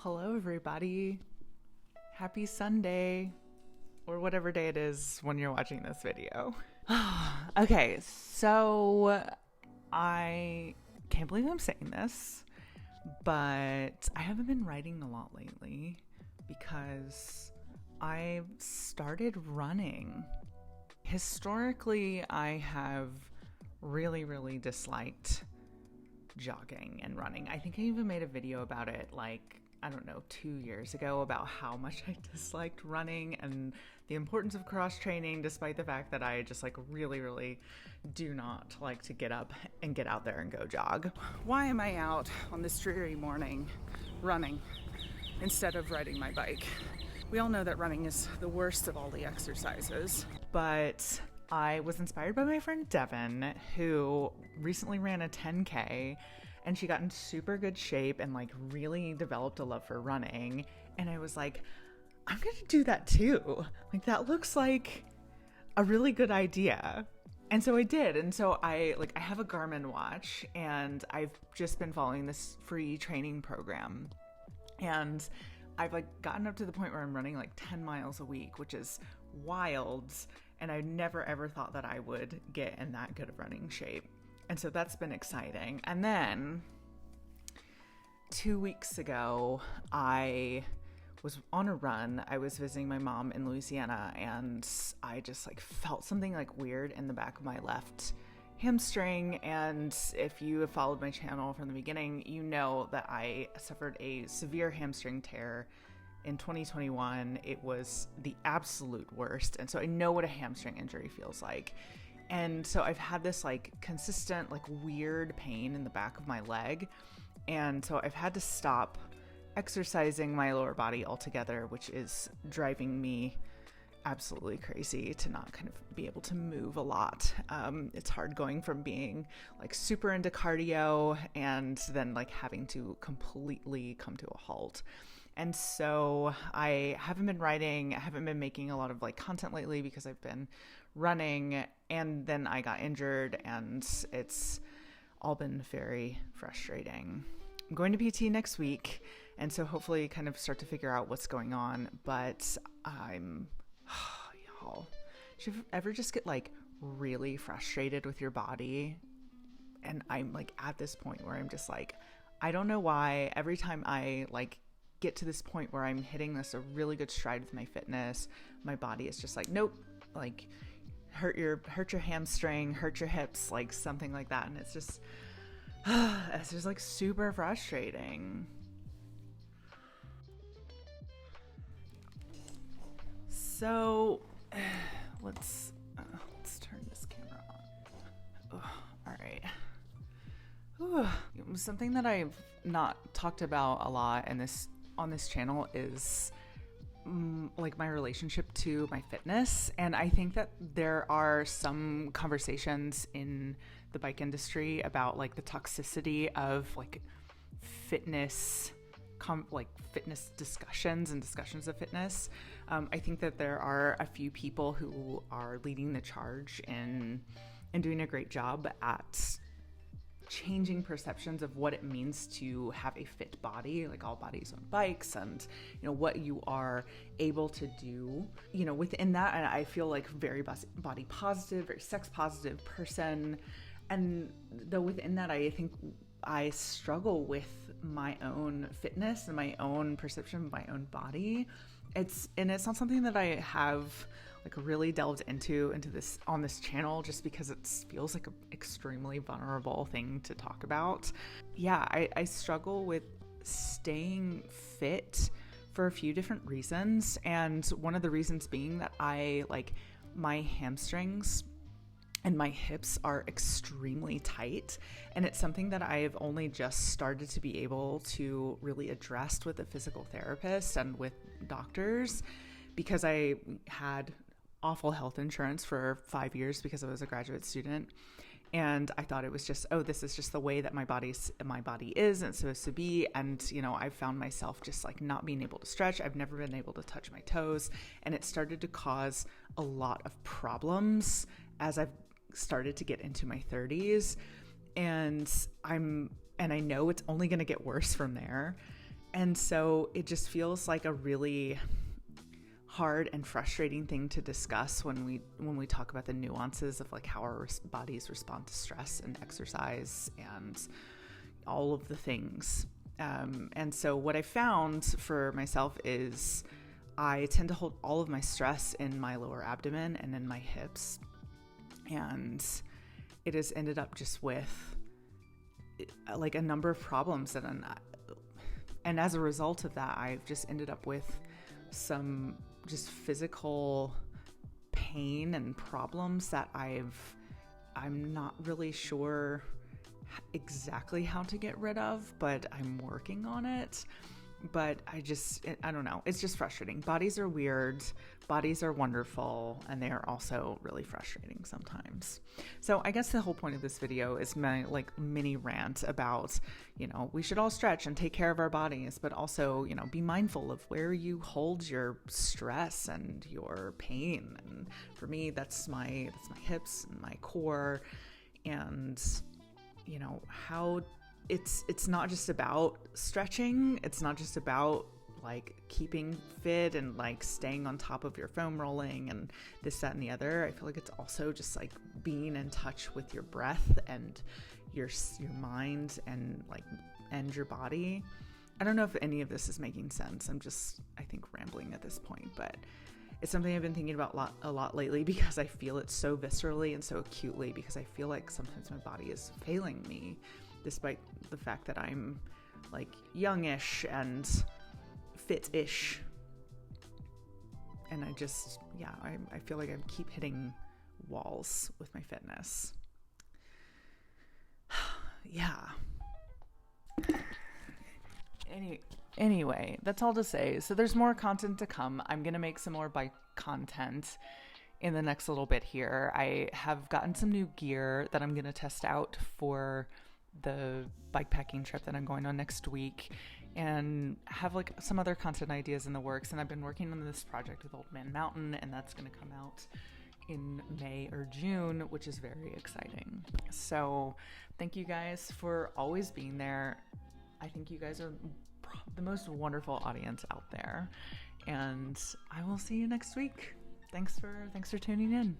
Hello, everybody. Happy Sunday, or whatever day it is when you're watching this video. Okay, so I can't believe I'm saying this, but I haven't been writing a lot lately because I've started running. Historically, I have really disliked jogging and running. I think I even made a video about it like, I don't know, 2 years ago about how much I disliked running and the importance of cross training, despite the fact that I just like really do not like to get up and get out there and go jog. Why am I out on this dreary morning running instead of riding my bike? We all know that running is the worst of all the exercises, but I was inspired by my friend Devin, who recently ran a 10K, and she got in super good shape and like really developed a love for running. And I was like, I'm gonna do that too. Like, that looks like a really good idea. And so I did. And so I have a Garmin watch, and I've just been following this free training program. And I've like gotten up to the point where I'm running like 10 miles a week, which is wild. And I never ever thought that I would get in that good of running shape. And so that's been exciting. And then 2 weeks ago, I was on a run. I was visiting my mom in Louisiana, and I just like felt something like weird in the back of my left hamstring. And if you have followed my channel from the beginning, you know that I suffered a severe hamstring tear in 2021. It was the absolute worst. And so I know what a hamstring injury feels like. And so I've had this like consistent, like weird pain in the back of my leg. And so I've had to stop exercising my lower body altogether, which is driving me absolutely crazy to not kind of be able to move a lot. It's hard going from being like super into cardio and then like having to completely come to a halt. And so I haven't been writing, I haven't been making a lot of like content lately because I've been running, and then I got injured, and it's all been very frustrating. I'm going to PT next week, and so hopefully kind of start to figure out what's going on, but y'all, should you ever just get like really frustrated with your body? And I'm like at this point where I'm just like, I don't know why every time I like get to this point where I'm hitting this a really good stride with my fitness, my body is just like, nope, like hurt your hamstring, hurt your hips, like something like that. And it's just like super frustrating. So let's turn this camera on. All right. Something that I've not talked about a lot on this channel is like my relationship to my fitness. And I think that there are some conversations in the bike industry about like the toxicity of like fitness discussions and discussions of fitness. I think that there are a few people who are leading the charge in doing a great job at changing perceptions of what it means to have a fit body, like all bodies on bikes, and what you are able to do within that. And I feel like very body positive, very sex positive person, and though within that I think I struggle with my own fitness and my own perception of my own body. It's not something that I have like really delved into this on this channel, just because it feels like an extremely vulnerable thing to talk about. Yeah, I struggle with staying fit for a few different reasons, and one of the reasons being that I like my hamstrings and my hips are extremely tight, and it's something that I've only just started to be able to really address with a physical therapist and with doctors, because I had awful health insurance for 5 years because I was a graduate student, and I thought it was just, this is just the way that my body is and it's supposed to be. And I found myself just like not being able to stretch. I've never been able to touch my toes, and it started to cause a lot of problems as I've started to get into my 30s, and I know it's only going to get worse from there. And so it just feels like a really hard and frustrating thing to discuss when we talk about the nuances of like how our bodies respond to stress and exercise and all of the things. And so what I found for myself is I tend to hold all of my stress in my lower abdomen and in my hips. And it has ended up just with like a number of problems and as a result of that, I've just ended up with some just physical pain and problems that I'm not really sure exactly how to get rid of, but I'm working on it. But I don't know. It's just frustrating. Bodies are weird. Bodies are wonderful. And they are also really frustrating sometimes. So I guess the whole point of this video is my like mini rant about, we should all stretch and take care of our bodies, but also, be mindful of where you hold your stress and your pain. And for me, that's my hips and my core, and, how it's not just about stretching. It's not just about like keeping fit and like staying on top of your foam rolling and this, that, and the other. I feel like it's also just like being in touch with your breath and your mind and your body. I don't know if any of this is making sense. I'm just, I think, rambling at this point, but it's something I've been thinking about a lot lately because I feel it so viscerally and so acutely, because I feel like sometimes my body is failing me, despite the fact that I'm like youngish and fit-ish. And I just, I feel like I keep hitting walls with my fitness. Anyway, that's all to say. So there's more content to come. I'm going to make some more bike content in the next little bit here. I have gotten some new gear that I'm going to test out for the bike packing trip that I'm going on next week, and have like some other content ideas in the works. And I've been working on this project with Old Man Mountain, and that's going to come out in May or June, which is very exciting. So thank you guys for always being there. I think you guys are the most wonderful audience out there, and I will see you next week. Thanks for tuning in.